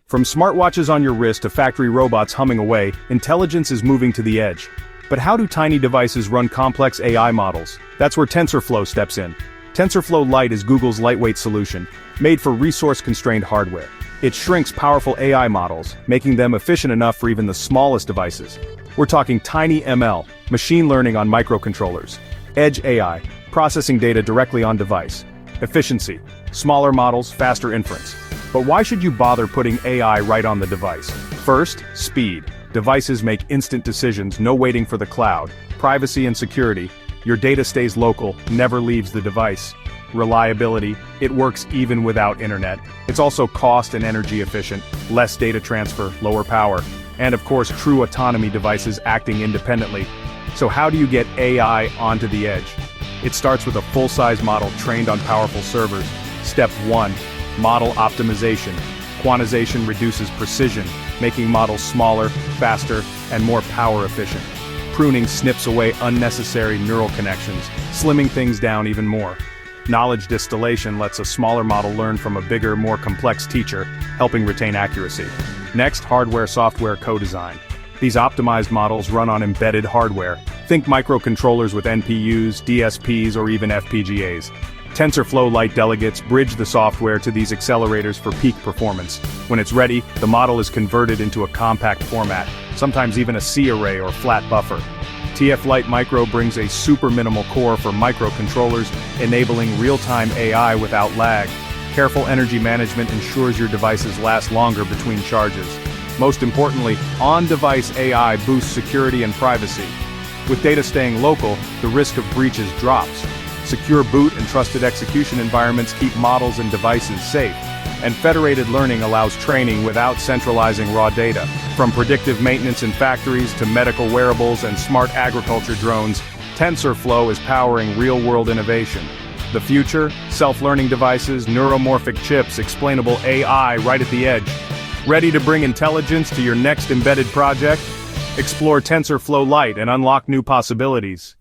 From smartwatches on your wrist to factory robots humming away, intelligence is moving to the edge. But how do tiny devices run complex AI models? That's where TensorFlow steps in. TensorFlow Lite is Google's lightweight solution, made for resource-constrained hardware. It shrinks powerful AI models, making them efficient enough for even the smallest devices. We're talking tiny ML, machine learning on microcontrollers. Edge AI, processing data directly on device. Efficiency, smaller models, faster inference. But why should you bother putting AI right on the device? First, speed. Devices make instant decisions, no waiting for the cloud. Privacy and security. Your data stays local, never leaves the device. Reliability, it works even without internet. It's also cost and energy efficient, less data transfer, lower power. And of course, true autonomy devices acting independently. So how do you get AI onto the edge? It starts with a full-size model trained on powerful servers. Step 1. Model optimization. Quantization reduces precision, making models smaller, faster, and more power efficient. Pruning snips away unnecessary neural connections, slimming things down even more. Knowledge distillation lets a smaller model learn from a bigger, more complex teacher, helping retain accuracy. Next, hardware-software co-design. These optimized models run on embedded hardware. Think microcontrollers with NPUs, DSPs, or even FPGAs. TensorFlow Lite delegates bridge the software to these accelerators for peak performance. When it's ready, the model is converted into a compact format, sometimes even a C array or flat buffer. TF Lite Micro brings a super minimal core for microcontrollers, enabling real-time AI without lag. Careful energy management ensures your devices last longer between charges. Most importantly, on-device AI boosts security and privacy. With data staying local, the risk of breaches drops. Secure boot and trusted execution environments keep models and devices safe. And federated learning allows training without centralizing raw data. From predictive maintenance in factories to medical wearables and smart agriculture drones, TensorFlow is powering real-world innovation. The future? Self-learning devices, neuromorphic chips, explainable AI right at the edge. Ready to bring intelligence to your next embedded project? Explore TensorFlow Lite and unlock new possibilities.